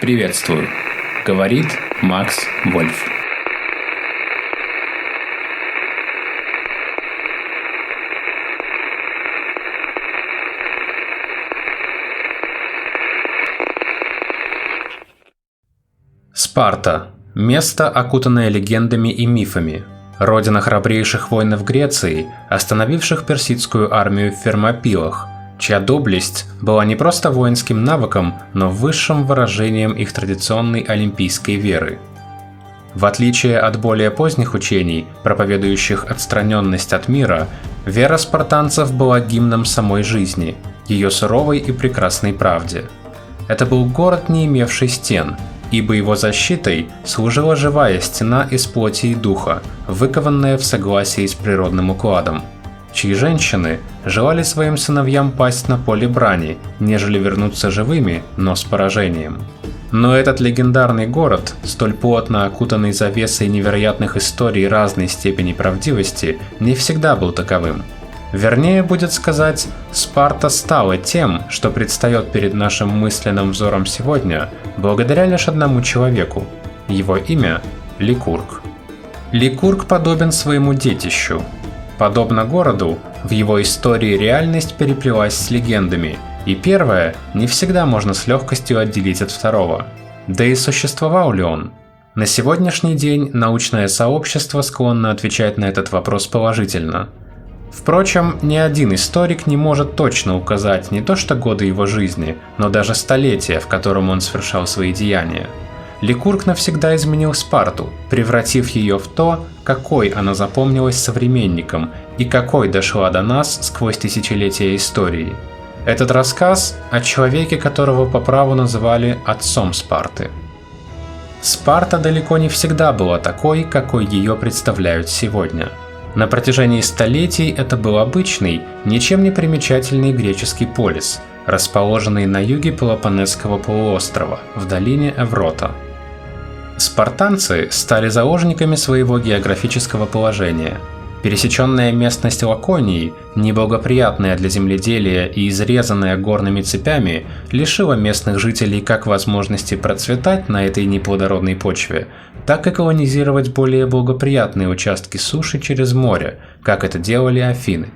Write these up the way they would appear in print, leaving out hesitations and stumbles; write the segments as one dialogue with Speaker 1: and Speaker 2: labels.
Speaker 1: Приветствую, говорит Макс Вольф. Спарта – место, окутанное легендами и мифами. Родина храбрейших воинов Греции, остановивших персидскую армию в Фермопилах, чья доблесть была не просто воинским навыком, но высшим выражением их традиционной олимпийской веры. В отличие от более поздних учений, проповедующих отстраненность от мира, вера спартанцев была гимном самой жизни, ее суровой и прекрасной правде. Это был город, не имевший стен, ибо его защитой служила живая стена из плоти и духа, выкованная в согласии с природным укладом, чьи женщины желали своим сыновьям пасть на поле брани, нежели вернуться живыми, но с поражением. Но этот легендарный город, столь плотно окутанный завесой невероятных историй разной степени правдивости, не всегда был таковым. Вернее, будет сказать, Спарта стала тем, что предстает перед нашим мысленным взором сегодня, благодаря лишь одному человеку. Его имя – Ликург. Ликург подобен своему детищу. Подобно городу, в его истории реальность переплелась с легендами, и первое не всегда можно с легкостью отделить от второго. Да и существовал ли он? На сегодняшний день научное сообщество склонно отвечать на этот вопрос положительно. Впрочем, ни один историк не может точно указать не то что годы его жизни, но даже столетия, в котором он совершал свои деяния. Ликург навсегда изменил Спарту, превратив ее в то, какой она запомнилась современникам и какой дошла до нас сквозь тысячелетия истории. Этот рассказ о человеке, которого по праву называли отцом Спарты. Спарта далеко не всегда была такой, какой ее представляют сегодня. На протяжении столетий это был обычный, ничем не примечательный греческий полис, расположенный на юге Пелопоннесского полуострова, в долине Еврота. Спартанцы стали заложниками своего географического положения. Пересеченная местность Лаконии, неблагоприятная для земледелия и изрезанная горными цепями, лишила местных жителей как возможности процветать на этой неплодородной почве, так и колонизировать более благоприятные участки суши через море, как это делали Афины.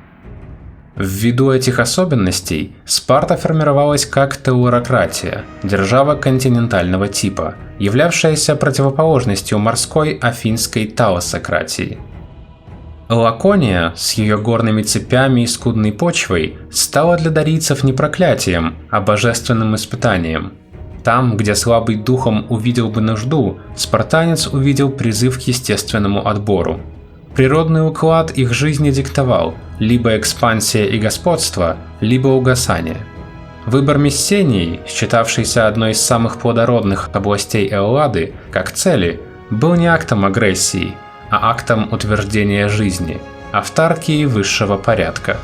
Speaker 1: Ввиду этих особенностей, Спарта формировалась как теурократия, держава континентального типа, являвшаяся противоположностью морской афинской талосократии. Лакония с ее горными цепями и скудной почвой стала для дарийцев не проклятием, а божественным испытанием. Там, где слабый духом увидел бы нужду, спартанец увидел призыв к естественному отбору. Природный уклад их жизни диктовал либо экспансия и господство, либо угасание. Выбор Мессении, считавшийся одной из самых плодородных областей Эллады, как цели, был не актом агрессии, а актом утверждения жизни, автаркии высшего порядка.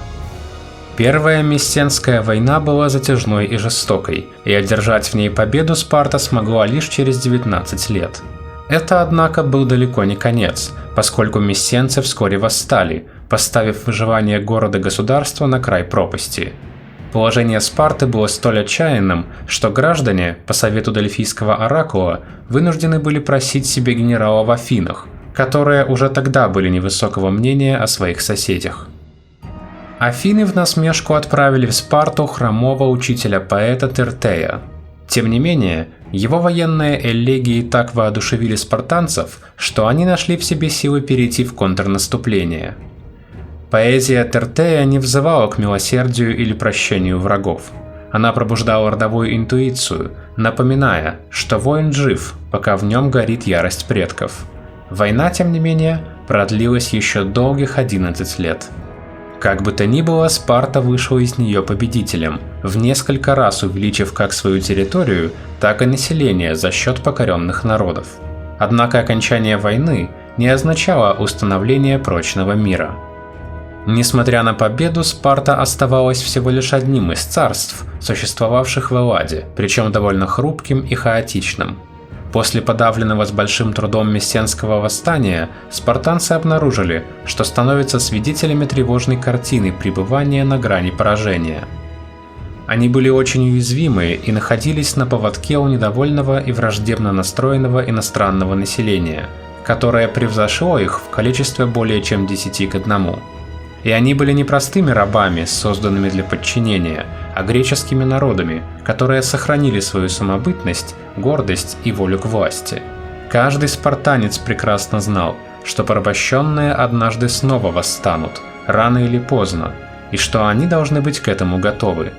Speaker 1: Первая Мессенская война была затяжной и жестокой, и одержать в ней победу Спарта смогла лишь через 19 лет. Это, однако, был далеко не конец, поскольку мессенцы вскоре восстали, поставив выживание города-государства на край пропасти. Положение Спарты было столь отчаянным, что граждане, по совету Дельфийского оракула, вынуждены были просить себе генерала в Афинах, которые уже тогда были невысокого мнения о своих соседях. Афины в насмешку отправили в Спарту хромого учителя-поэта Тертея. Тем не менее, его военные элегии так воодушевили спартанцев, что они нашли в себе силы перейти в контрнаступление. Поэзия Тертея не взывала к милосердию или прощению врагов. Она пробуждала родовую интуицию, напоминая, что воин жив, пока в нем горит ярость предков. Война, тем не менее, продлилась еще долгих 11 лет. Как бы то ни было, Спарта вышла из нее победителем, в несколько раз увеличив как свою территорию, так и население за счет покоренных народов. Однако окончание войны не означало установление прочного мира. Несмотря на победу, Спарта оставалась всего лишь одним из царств, существовавших в Элладе, причем довольно хрупким и хаотичным. После подавленного с большим трудом Мессенского восстания, спартанцы обнаружили, что становятся свидетелями тревожной картины пребывания на грани поражения. Они были очень уязвимы и находились на поводке у недовольного и враждебно настроенного иностранного населения, которое превзошло их в количестве более чем 10 к 1. И они были не простыми рабами, созданными для подчинения, а греческими народами, которые сохранили свою самобытность, гордость и волю к власти. Каждый спартанец прекрасно знал, что порабощенные однажды снова восстанут, рано или поздно, и что они должны быть к этому готовы.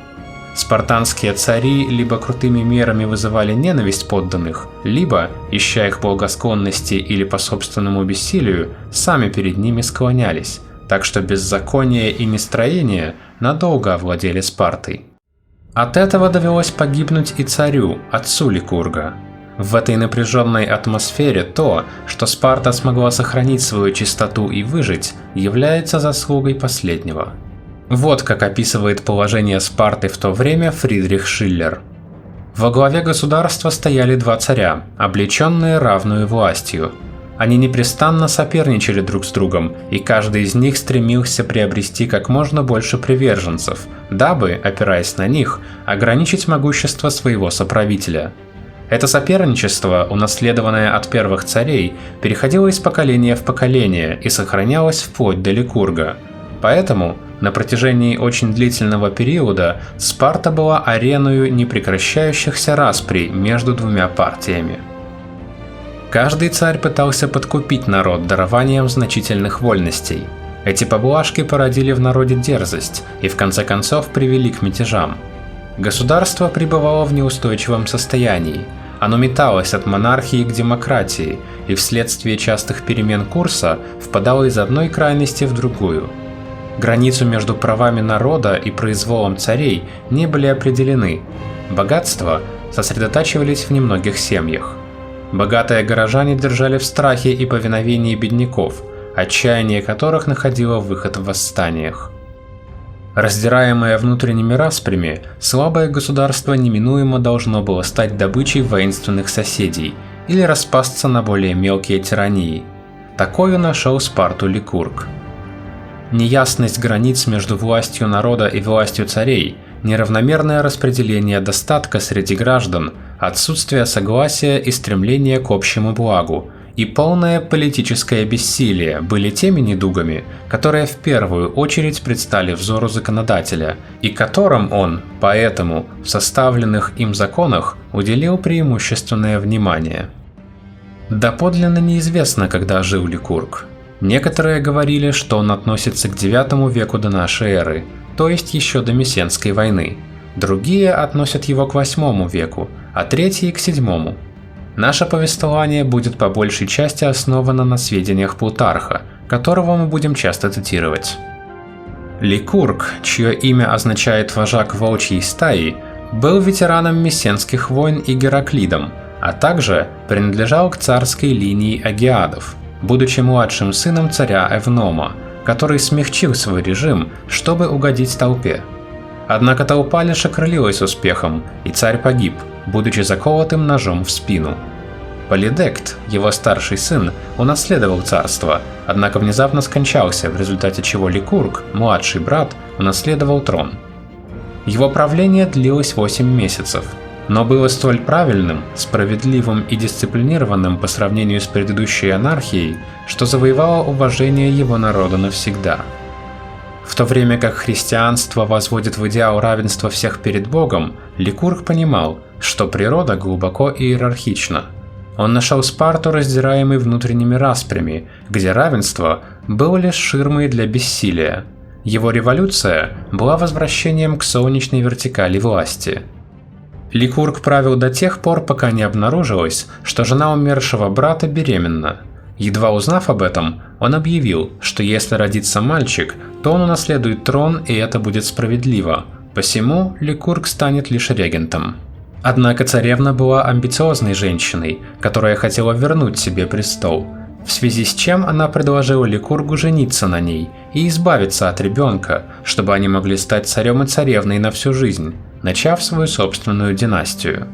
Speaker 1: Спартанские цари либо крутыми мерами вызывали ненависть подданных, либо, ища их благосклонности или по собственному бессилию, сами перед ними склонялись, так что беззаконие и нестроение надолго овладели Спартой. От этого довелось погибнуть и царю, отцу Ликурга. В этой напряженной атмосфере то, что Спарта смогла сохранить свою чистоту и выжить, является заслугой последнего. Вот как описывает положение Спарты в то время Фридрих Шиллер. Во главе государства стояли два царя, облеченные равную властью. Они непрестанно соперничали друг с другом, и каждый из них стремился приобрести как можно больше приверженцев, дабы, опираясь на них, ограничить могущество своего соправителя. Это соперничество, унаследованное от первых царей, переходило из поколения в поколение и сохранялось вплоть до Ликурга. Поэтому на протяжении очень длительного периода Спарта была ареною непрекращающихся расприй между двумя партиями. Каждый царь пытался подкупить народ дарованием значительных вольностей. Эти поблажки породили в народе дерзость и в конце концов привели к мятежам. Государство пребывало в неустойчивом состоянии. Оно металось от монархии к демократии и вследствие частых перемен курса впадало из одной крайности в другую. Границу между правами народа и произволом царей не были определены. Богатства сосредотачивались в немногих семьях. Богатые горожане держали в страхе и повиновении бедняков, отчаяние которых находило выход в восстаниях. Раздираемое внутренними распрями, слабое государство неминуемо должно было стать добычей воинственных соседей или распасться на более мелкие тирании. Такою нашел Спарту Ликург. Неясность границ между властью народа и властью царей, неравномерное распределение достатка среди граждан, отсутствие согласия и стремление к общему благу и полное политическое бессилие были теми недугами, которые в первую очередь предстали взору законодателя, и которым он, поэтому, в составленных им законах уделил преимущественное внимание. Доподлинно неизвестно, когда жил Ликург. Некоторые говорили, что он относится к IX веку до нашей эры, то есть еще до Мессенской войны. Другие относят его к VIII веку, а третьи к VII. Наше повествование будет по большей части основано на сведениях Плутарха, которого мы будем часто цитировать. Ликург, чье имя означает «вожак волчьей стаи», был ветераном Мессенских войн и Гераклидом, а также принадлежал к царской линии Агиадов, будучи младшим сыном царя Эвнома, который смягчил свой режим, чтобы угодить толпе. Однако толпа лишь окрылилась успехом, и царь погиб, будучи заколотым ножом в спину. Полидект, его старший сын, унаследовал царство, однако внезапно скончался, в результате чего Ликург, младший брат, унаследовал трон. Его правление длилось 8 месяцев, но было столь правильным, справедливым и дисциплинированным по сравнению с предыдущей анархией, что завоевало уважение его народа навсегда. В то время как христианство возводит в идеал равенства всех перед Богом, Ликург понимал, что природа глубоко иерархична. Он нашел Спарту, раздираемой внутренними распрями, где равенство было лишь ширмой для бессилия. Его революция была возвращением к солнечной вертикали власти. Ликург правил до тех пор, пока не обнаружилось, что жена умершего брата беременна. Едва узнав об этом, он объявил, что если родится мальчик, то он унаследует трон, и это будет справедливо. Посему Ликург станет лишь регентом. Однако царевна была амбициозной женщиной, которая хотела вернуть себе престол, в связи с чем она предложила Ликургу жениться на ней и избавиться от ребенка, чтобы они могли стать царем и царевной на всю жизнь, начав свою собственную династию.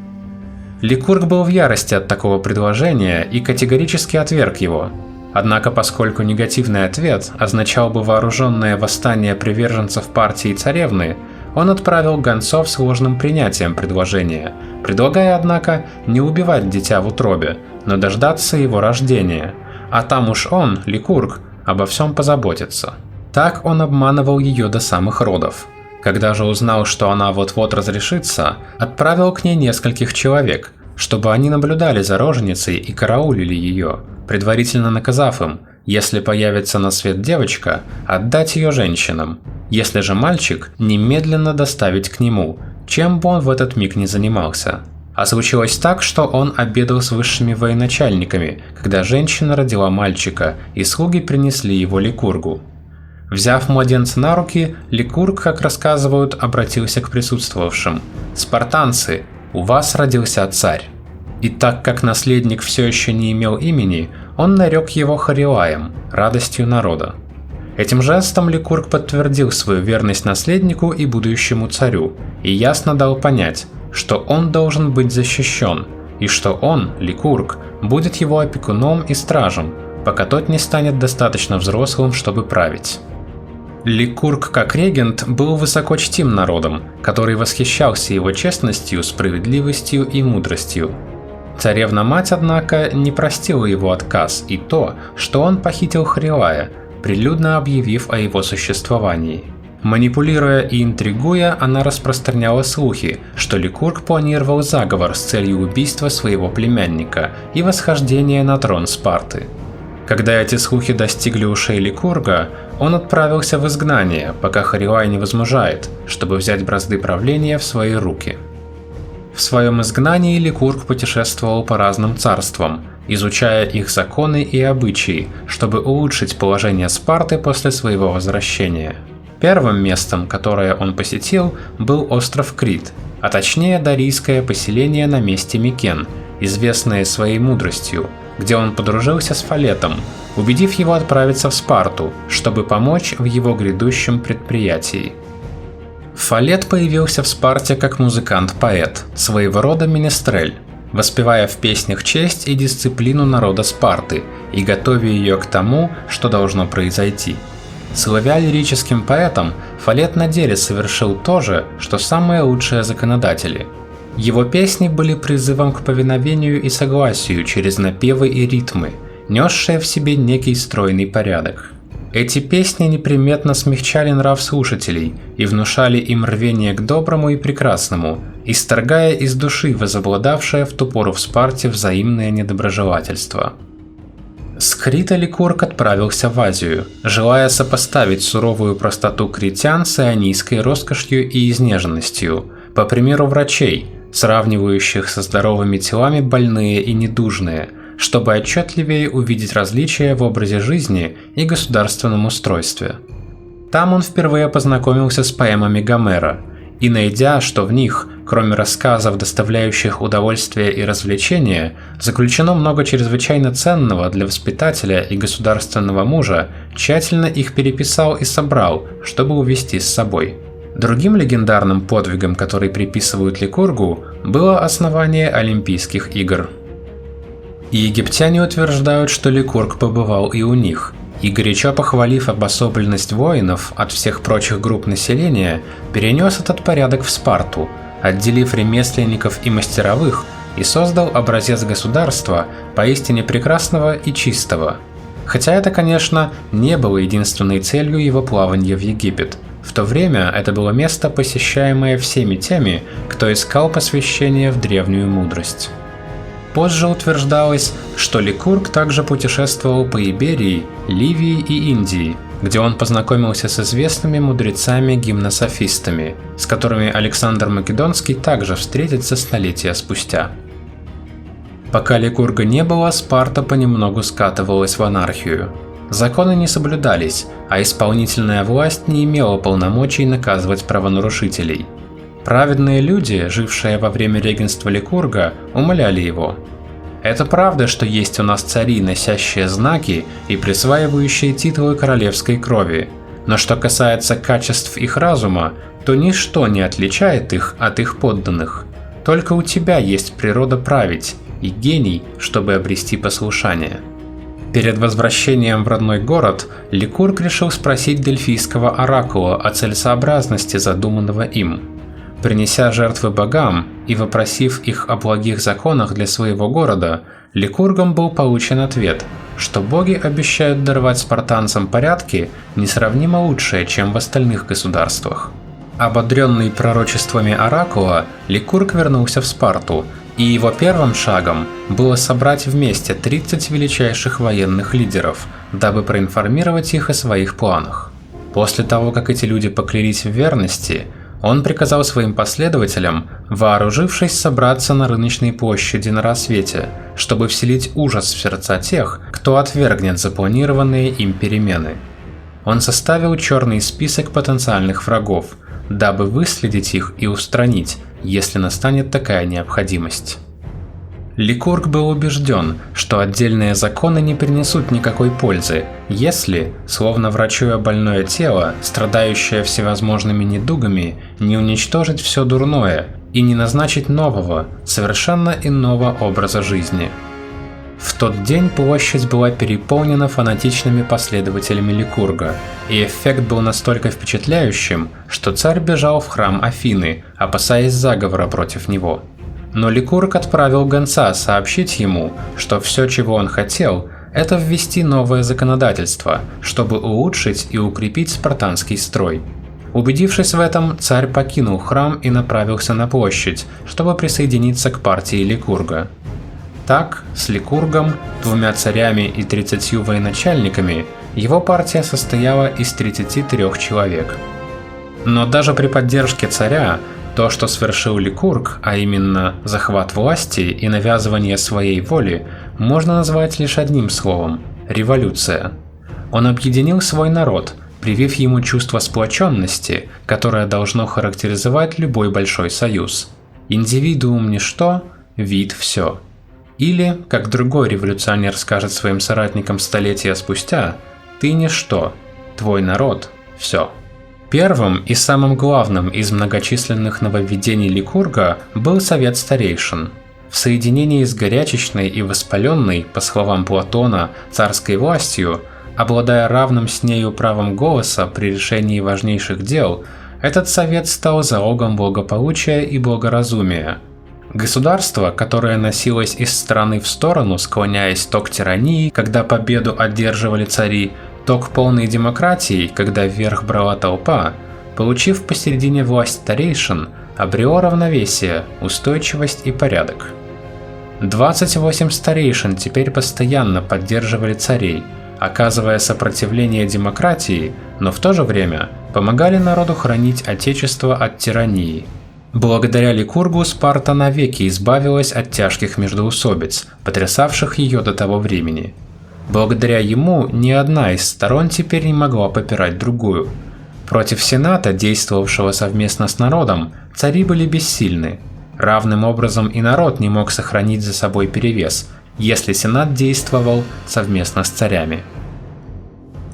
Speaker 1: Ликург был в ярости от такого предложения и категорически отверг его. Однако, поскольку негативный ответ означал бы вооруженное восстание приверженцев партии царевны, он отправил гонцов с ложным принятием предложения, предлагая, однако, не убивать дитя в утробе, но дождаться его рождения, а там уж он, Ликург, обо всем позаботится. Так он обманывал ее до самых родов. Когда же узнал, что она вот-вот разрешится, отправил к ней нескольких человек, чтобы они наблюдали за роженицей и караулили ее, предварительно наказав им, если появится на свет девочка, отдать ее женщинам, если же мальчик, немедленно доставить к нему, чем бы он в этот миг не занимался. А случилось так, что он обедал с высшими военачальниками, когда женщина родила мальчика, и слуги принесли его Ликургу. Взяв младенца на руки, Ликург, как рассказывают, обратился к присутствовавшим: «Спартанцы, у вас родился царь». И так как наследник все еще не имел имени, он нарек его Харилаем, радостью народа. Этим жестом Ликург подтвердил свою верность наследнику и будущему царю, и ясно дал понять, что он должен быть защищен, и что он, Ликург, будет его опекуном и стражем, пока тот не станет достаточно взрослым, чтобы править. Ликург, как регент, был высоко чтим народом, который восхищался его честностью, справедливостью и мудростью. Царевна-мать, однако, не простила его отказ и то, что он похитил Харилая, прилюдно объявив о его существовании. Манипулируя и интригуя, она распространяла слухи, что Ликург планировал заговор с целью убийства своего племянника и восхождения на трон Спарты. Когда эти слухи достигли ушей Ликурга, он отправился в изгнание, пока Харилай не возмужает, чтобы взять бразды правления в свои руки. В своем изгнании Ликург путешествовал по разным царствам, изучая их законы и обычаи, чтобы улучшить положение Спарты после своего возвращения. Первым местом, которое он посетил, был остров Крит, а точнее дарийское поселение на месте Микен, известное своей мудростью, где он подружился с Фалетом, убедив его отправиться в Спарту, чтобы помочь в его грядущем предприятии. Фалет появился в Спарте как музыкант-поэт, своего рода менестрель, воспевая в песнях честь и дисциплину народа Спарты и готовя ее к тому, что должно произойти. Славя лирическим поэтом, Фалет на деле совершил то же, что самые лучшие законодатели. Его песни были призывом к повиновению и согласию через напевы и ритмы, несшие в себе некий стройный порядок. Эти песни неприметно смягчали нрав слушателей и внушали им рвение к доброму и прекрасному, исторгая из души возобладавшее в ту пору в Спарте взаимное недоброжелательство. С Крита Ликург отправился в Азию, желая сопоставить суровую простоту критян с ионийской роскошью и изнеженностью, по примеру врачей, сравнивающих со здоровыми телами больные и недужные, чтобы отчетливее увидеть различия в образе жизни и государственном устройстве. Там он впервые познакомился с поэмами Гомера, и найдя, что в них, кроме рассказов, доставляющих удовольствие и развлечения, заключено много чрезвычайно ценного для воспитателя и государственного мужа, тщательно их переписал и собрал, чтобы увезти с собой. Другим легендарным подвигом, который приписывают Ликургу, было основание Олимпийских игр. И египтяне утверждают, что Ликург побывал и у них, и, горячо похвалив обособленность воинов от всех прочих групп населения, перенес этот порядок в Спарту, отделив ремесленников и мастеровых, и создал образец государства поистине прекрасного и чистого. Хотя это, конечно, не было единственной целью его плавания в Египет. В то время это было место, посещаемое всеми теми, кто искал посвящение в древнюю мудрость. Позже утверждалось, что Ликург также путешествовал по Иберии, Ливии и Индии, где он познакомился с известными мудрецами-гимнософистами, с которыми Александр Македонский также встретится столетия спустя. Пока Ликурга не было, Спарта понемногу скатывалась в анархию. Законы не соблюдались, а исполнительная власть не имела полномочий наказывать правонарушителей. Праведные люди, жившие во время регенства Ликурга, умоляли его: «Это правда, что есть у нас цари, носящие знаки и присваивающие титулы королевской крови, но что касается качеств их разума, то ничто не отличает их от их подданных. Только у тебя есть природа править и гений, чтобы обрести послушание». Перед возвращением в родной город Ликург решил спросить Дельфийского оракула о целесообразности задуманного им. Принеся жертвы богам и вопросив их о благих законах для своего города, Ликургом был получен ответ, что боги обещают даровать спартанцам порядки несравнимо лучшие, чем в остальных государствах. Ободренный пророчествами оракула, Ликург вернулся в Спарту, и его первым шагом было собрать вместе 30 величайших военных лидеров, дабы проинформировать их о своих планах. После того, как эти люди поклялись в верности, он приказал своим последователям, вооружившись, собраться на рыночной площади на рассвете, чтобы вселить ужас в сердца тех, кто отвергнет запланированные им перемены. Он составил черный список потенциальных врагов, дабы выследить их и устранить, если настанет такая необходимость. Ликург был убежден, что отдельные законы не принесут никакой пользы, если, словно врачуя больное тело, страдающее всевозможными недугами, не уничтожить все дурное и не назначить нового, совершенно иного образа жизни. В тот день площадь была переполнена фанатичными последователями Ликурга, и эффект был настолько впечатляющим, что царь бежал в храм Афины, опасаясь заговора против него. Но Ликург отправил гонца сообщить ему, что все, чего он хотел, это ввести новое законодательство, чтобы улучшить и укрепить спартанский строй. Убедившись в этом, царь покинул храм и направился на площадь, чтобы присоединиться к партии Ликурга. Так, с Ликургом, 2 царями и 30 военачальниками, его партия состояла из 33 человек. Но даже при поддержке царя, то, что совершил Ликург, а именно захват власти и навязывание своей воли, можно назвать лишь одним словом – революция. Он объединил свой народ, привив ему чувство сплоченности, которое должно характеризовать любой большой союз. Индивидуум – ничто, вид – все. Или, как другой революционер скажет своим соратникам столетия спустя, «Ты ничто, твой народ – все». Первым и самым главным из многочисленных нововведений Ликурга был Совет Старейшин. В соединении с горячечной и воспаленной, по словам Платона, царской властью, обладая равным с нею правом голоса при решении важнейших дел, этот совет стал залогом благополучия и благоразумия. Государство, которое носилось из стороны в сторону, склоняясь то к тирании, когда победу одерживали цари, то к полной демократии, когда вверх брала толпа, получив посередине власть старейшин, обрело равновесие, устойчивость и порядок. 28 старейшин теперь постоянно поддерживали царей, оказывая сопротивление демократии, но в то же время помогали народу хранить отечество от тирании. Благодаря Ликургу Спарта навеки избавилась от тяжких междоусобиц, потрясавших ее до того времени. Благодаря ему ни одна из сторон теперь не могла попирать другую. Против Сената, действовавшего совместно с народом, цари были бессильны. Равным образом и народ не мог сохранить за собой перевес, если Сенат действовал совместно с царями.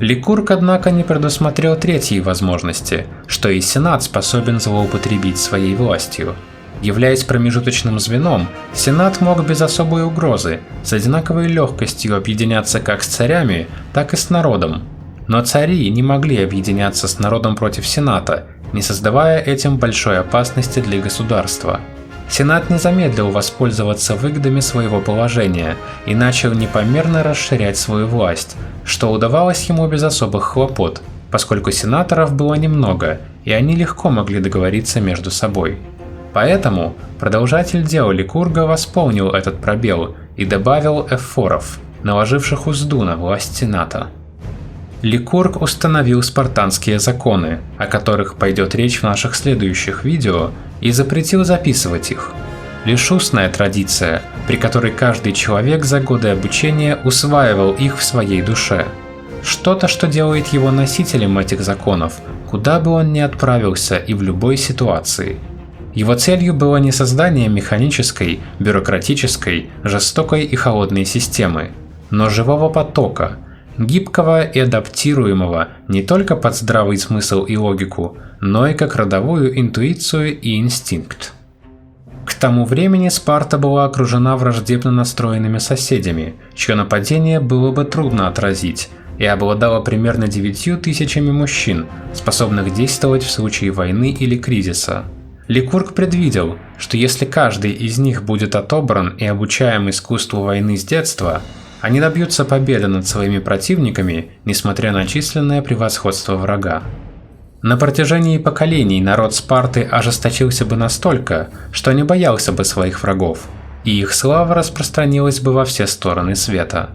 Speaker 1: Ликург, однако, не предусмотрел третьей возможности, что и Сенат способен злоупотребить своей властью. Являясь промежуточным звеном, Сенат мог без особой угрозы с одинаковой легкостью объединяться как с царями, так и с народом. Но цари не могли объединяться с народом против Сената, не создавая этим большой опасности для государства. Сенат не замедлил воспользоваться выгодами своего положения и начал непомерно расширять свою власть, что удавалось ему без особых хлопот, поскольку сенаторов было немного, и они легко могли договориться между собой. Поэтому продолжатель дел Ликурга восполнил этот пробел и добавил эфоров, наложивших узду на власть Сената. Ликург установил спартанские законы, о которых пойдет речь в наших следующих видео, и запретил записывать их. Лишь устная традиция, при которой каждый человек за годы обучения усваивал их в своей душе. Что-то, что делает его носителем этих законов, куда бы он ни отправился и в любой ситуации. Его целью было не создание механической, бюрократической, жестокой и холодной системы, но живого потока, гибкого и адаптируемого не только под здравый смысл и логику, но и как родовую интуицию и инстинкт. К тому времени Спарта была окружена враждебно настроенными соседями, чье нападение было бы трудно отразить, и обладала примерно 9000 мужчин, способных действовать в случае войны или кризиса. Ликург предвидел, что если каждый из них будет отобран и обучаем искусству войны с детства, они добьются победы над своими противниками, несмотря на численное превосходство врага. На протяжении поколений народ Спарты ожесточился бы настолько, что не боялся бы своих врагов, и их слава распространилась бы во все стороны света.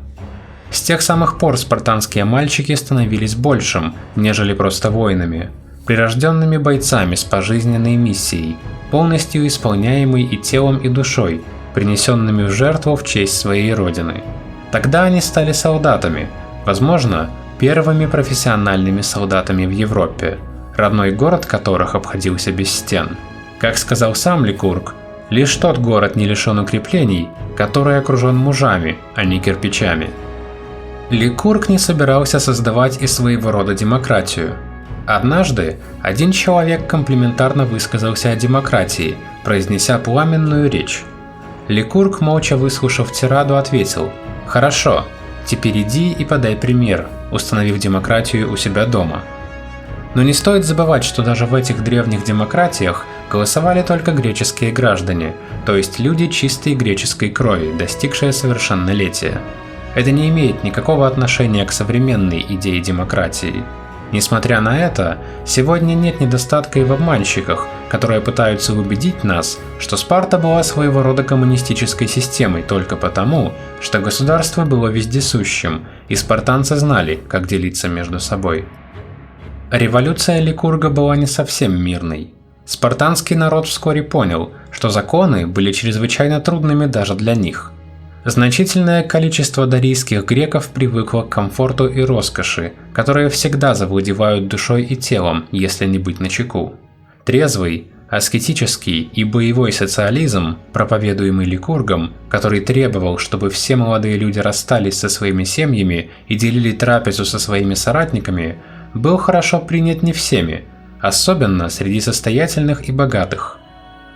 Speaker 1: С тех самых пор спартанские мальчики становились большим, нежели просто воинами, прирожденными бойцами с пожизненной миссией, полностью исполняемой и телом, и душой, принесенными в жертву в честь своей родины. Тогда они стали солдатами, возможно, первыми профессиональными солдатами в Европе, родной город которых обходился без стен. Как сказал сам Ликург, лишь тот город не лишен укреплений, который окружен мужами, а не кирпичами. Ликург не собирался создавать и своего рода демократию. Однажды один человек комплиментарно высказался о демократии, произнеся пламенную речь. Ликург, молча выслушав тираду, ответил: «Хорошо, теперь иди и подай пример, установив демократию у себя дома». Но не стоит забывать, что даже в этих древних демократиях голосовали только греческие граждане, то есть люди чистой греческой крови, достигшие совершеннолетия. Это не имеет никакого отношения к современной идее демократии. Несмотря на это, сегодня нет недостатка и в обманщиках, которые пытаются убедить нас, что Спарта была своего рода коммунистической системой только потому, что государство было вездесущим, и спартанцы знали, как делиться между собой. Революция Ликурга была не совсем мирной. Спартанский народ вскоре понял, что законы были чрезвычайно трудными даже для них. Значительное количество дарийских греков привыкло к комфорту и роскоши, которые всегда завладевают душой и телом, если не быть начеку. Трезвый, аскетический и боевой социализм, проповедуемый Ликургом, который требовал, чтобы все молодые люди расстались со своими семьями и делили трапезу со своими соратниками, был хорошо принят не всеми, особенно среди состоятельных и богатых.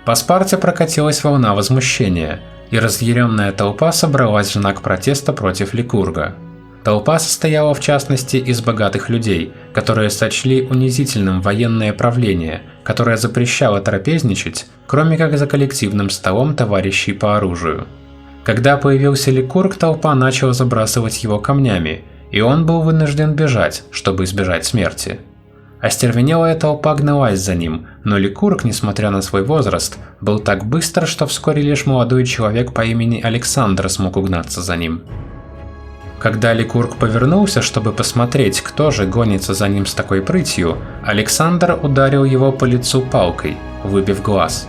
Speaker 1: По Спарте прокатилась волна возмущения, и разъяренная толпа собралась в знак протеста против Ликурга. Толпа состояла в частности из богатых людей, которые сочли унизительным военное правление, которое запрещало трапезничать, кроме как за коллективным столом товарищей по оружию. Когда появился Ликург, толпа начала забрасывать его камнями, и он был вынужден бежать, чтобы избежать смерти. Остервенелая толпа гналась за ним, но Ликург, несмотря на свой возраст, был так быстр, что вскоре лишь молодой человек по имени Александр смог угнаться за ним. Когда Ликург повернулся, чтобы посмотреть, кто же гонится за ним с такой прытью, Александр ударил его по лицу палкой, выбив глаз.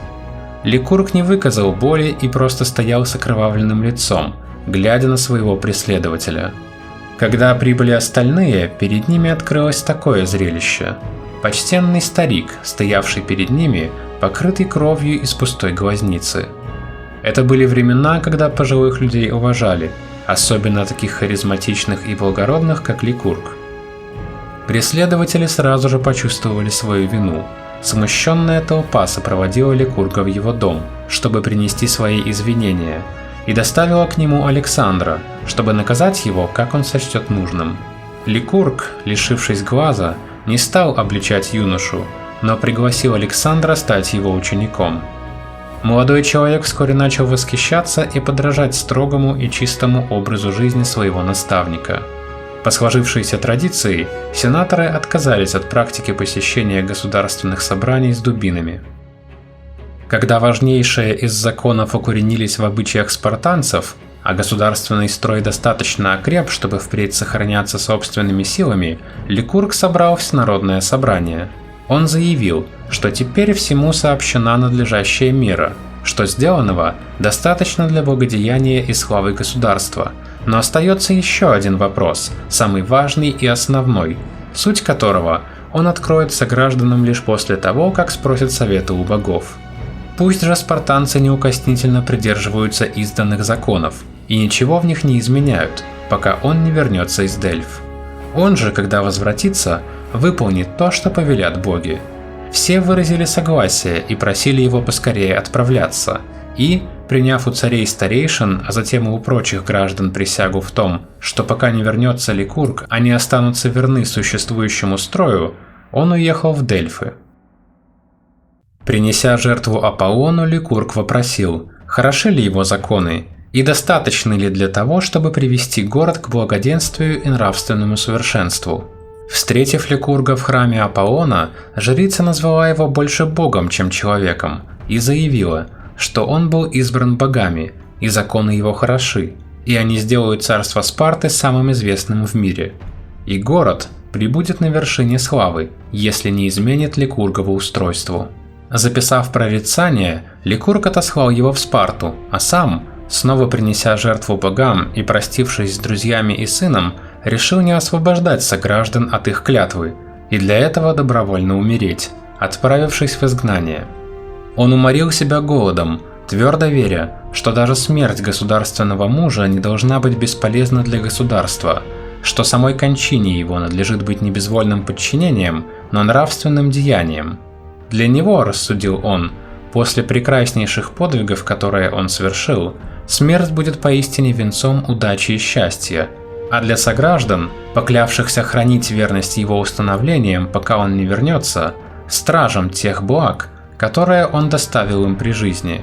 Speaker 1: Ликург не выказал боли и просто стоял с окровавленным лицом, глядя на своего преследователя. Когда прибыли остальные, перед ними открылось такое зрелище. Почтенный старик, стоявший перед ними, покрытый кровью из пустой глазницы. Это были времена, когда пожилых людей уважали, особенно таких харизматичных и благородных, как Ликург. Преследователи сразу же почувствовали свою вину. Смущенная толпа сопроводила Ликурга в его дом, чтобы принести свои извинения, и доставила к нему Александра, чтобы наказать его, как он сочтет нужным. Ликург, лишившись глаза, не стал обличать юношу, но пригласил Александра стать его учеником. Молодой человек вскоре начал восхищаться и подражать строгому и чистому образу жизни своего наставника. По сложившейся традиции, сенаторы отказались от практики посещения государственных собраний с дубинами. Когда важнейшие из законов укоренились в обычаях спартанцев, а государственный строй достаточно окреп, чтобы впредь сохраняться собственными силами, Ликург собрал всенародное собрание. Он заявил, что теперь всему сообщена надлежащая мера, что сделанного достаточно для благодеяния и славы государства, но остается еще один вопрос, самый важный и основной, суть которого он откроет согражданам лишь после того, как спросит совета у богов. Пусть же спартанцы неукоснительно придерживаются изданных законов и ничего в них не изменяют, пока он не вернется из Дельф. Он же, когда возвратится, выполнит то, что повелят боги. все выразили согласие и просили его поскорее отправляться, и, приняв у царей-старейшин, а затем и у прочих граждан присягу в том, что пока не вернется Ликург, они останутся верны существующему строю, он уехал в Дельфы. Принеся жертву Аполлону, Ликург вопросил, хороши ли его законы, и достаточны ли для того, чтобы привести город к благоденствию и нравственному совершенству. Встретив Ликурга в храме Аполлона, жрица назвала его больше богом, чем человеком, и заявила, что он был избран богами, и законы его хороши, и они сделают царство Спарты самым известным в мире. И город прибудет на вершине славы, если не изменит Ликургово устройству. Записав прорицание, Ликург отослал его в Спарту, а сам, снова принеся жертву богам и простившись с друзьями и сыном, решил не освобождать сограждан от их клятвы и для этого добровольно умереть, отправившись в изгнание. Он уморил себя голодом, твердо веря, что даже смерть государственного мужа не должна быть бесполезна для государства, что самой кончине его надлежит быть не безвольным подчинением, но нравственным деянием. Для него, рассудил он, после прекраснейших подвигов, которые он совершил, смерть будет поистине венцом удачи и счастья, а для сограждан, поклявшихся хранить верность его установлениям, пока он не вернется, стражем тех благ, которые он доставил им при жизни.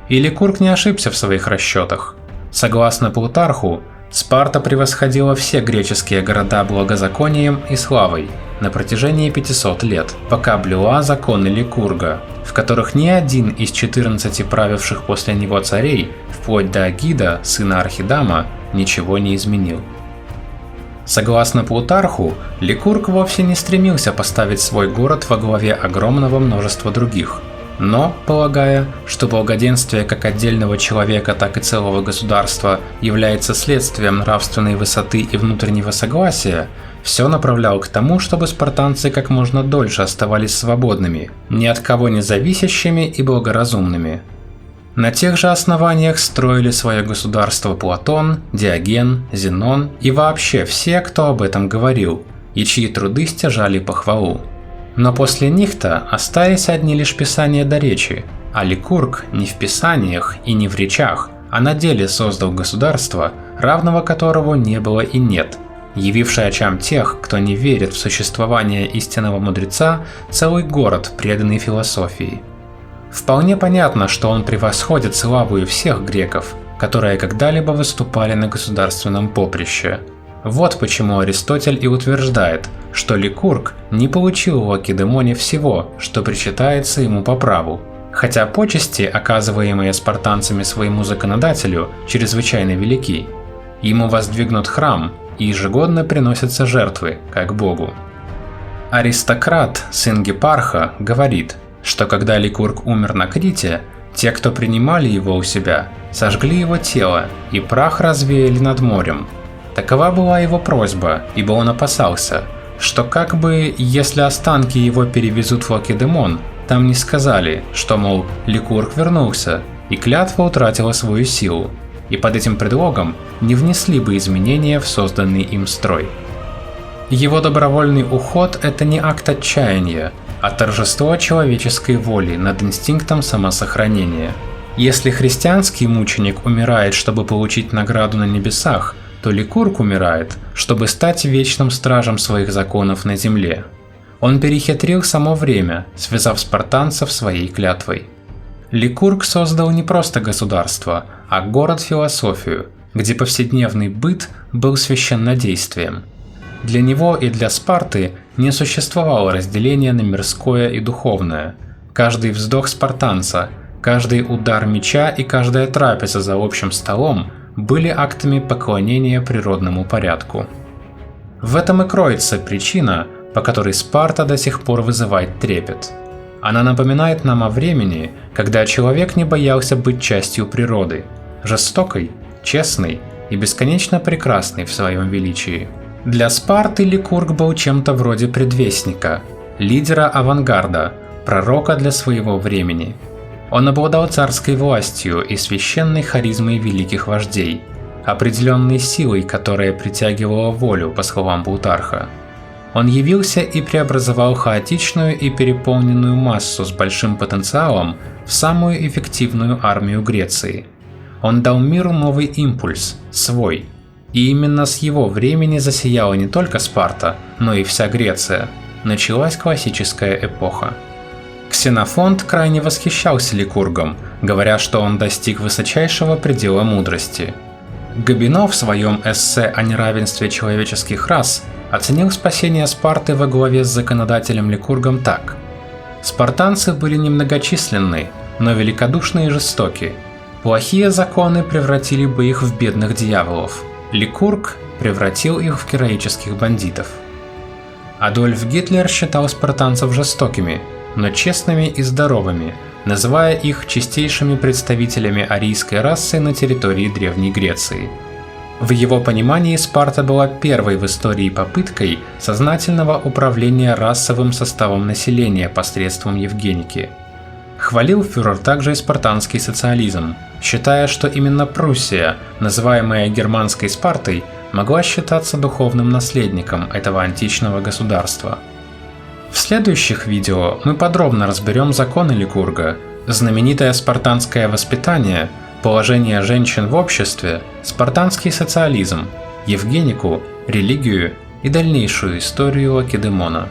Speaker 1: И Ликург не ошибся в своих расчетах. Согласно Плутарху, Спарта превосходила все греческие города благозаконием и славой на протяжении 500 лет, пока блюла законы Ликурга, в которых ни один из 14 правивших после него царей, вплоть до Агида, сына Архидама, ничего не изменил. Согласно Плутарху, Ликург вовсе не стремился поставить свой город во главе огромного множества других, но, полагая, что благоденствие как отдельного человека, так и целого государства является следствием нравственной высоты и внутреннего согласия, все направлял к тому, чтобы спартанцы как можно дольше оставались свободными, ни от кого не зависящими и благоразумными. На тех же основаниях строили свое государство Платон, Диоген, Зенон и вообще все, кто об этом говорил, и чьи труды стяжали похвалу. Но после них-то остались одни лишь писания до речи, а Ликург не в писаниях и не в речах, а на деле создал государство, равного которого не было и нет, явивший очам тех, кто не верит в существование истинного мудреца, целый город, преданный философии. Вполне понятно, что он превосходит славою всех греков, которые когда-либо выступали на государственном поприще. Вот почему Аристотель и утверждает, что Ликург не получил в Лакедемоне всего, что причитается ему по праву, хотя почести, оказываемые спартанцами своему законодателю, чрезвычайно велики. Ему воздвигнут храм, и ежегодно приносятся жертвы, как богу. Аристократ, сын Гипарха, говорит, что когда Ликург умер на Крите, те, кто принимали его у себя, сожгли его тело и прах развеяли над морем. Такова была его просьба, ибо он опасался, что как бы, если останки его перевезут в Лакедемон, там не сказали, что, мол, Ликург вернулся, и клятва утратила свою силу, и под этим предлогом не внесли бы изменения в созданный им строй. Его добровольный уход – это не акт отчаяния, а торжество человеческой воли над инстинктом самосохранения. Если христианский мученик умирает, чтобы получить награду на небесах, то Ликург умирает, чтобы стать вечным стражем своих законов на земле. Он перехитрил само время, связав спартанцев своей клятвой. Ликург создал не просто государство, а город-философию, где повседневный быт был священнодействием. Для него и для Спарты не существовало разделения на мирское и духовное. Каждый вздох спартанца, каждый удар меча и каждая трапеза за общим столом были актами поклонения природному порядку. В этом и кроется причина, по которой Спарта до сих пор вызывает трепет. Она напоминает нам о времени, когда человек не боялся быть частью природы, жестокой, честной и бесконечно прекрасной в своем величии. Для Спарты Ликург был чем-то вроде предвестника, лидера авангарда, пророка для своего времени. Он обладал царской властью и священной харизмой великих вождей, определенной силой, которая притягивала волю, по словам Плутарха. Он явился и преобразовал хаотичную и переполненную массу с большим потенциалом в самую эффективную армию Греции. Он дал миру новый импульс, свой. И именно с его времени засияла не только Спарта, но и вся Греция. Началась классическая эпоха. Ксенофонт крайне восхищался Ликургом, говоря, что он достиг высочайшего предела мудрости. Габино в своем эссе о неравенстве человеческих рас оценил спасение Спарты во главе с законодателем Ликургом так. Спартанцы были немногочисленны, но великодушны и жестоки. Плохие законы превратили бы их в бедных дьяволов. Ликург превратил их в героических бандитов. Адольф Гитлер считал спартанцев жестокими, но честными и здоровыми, называя их чистейшими представителями арийской расы на территории Древней Греции. В его понимании Спарта была первой в истории попыткой сознательного управления расовым составом населения посредством евгеники. Хвалил фюрер также и спартанский социализм, считая, что именно Пруссия, называемая германской Спартой, могла считаться духовным наследником этого античного государства. В следующих видео мы подробно разберем законы Ликурга, знаменитое спартанское воспитание, положение женщин в обществе, спартанский социализм, евгенику, религию и дальнейшую историю Лакедемона.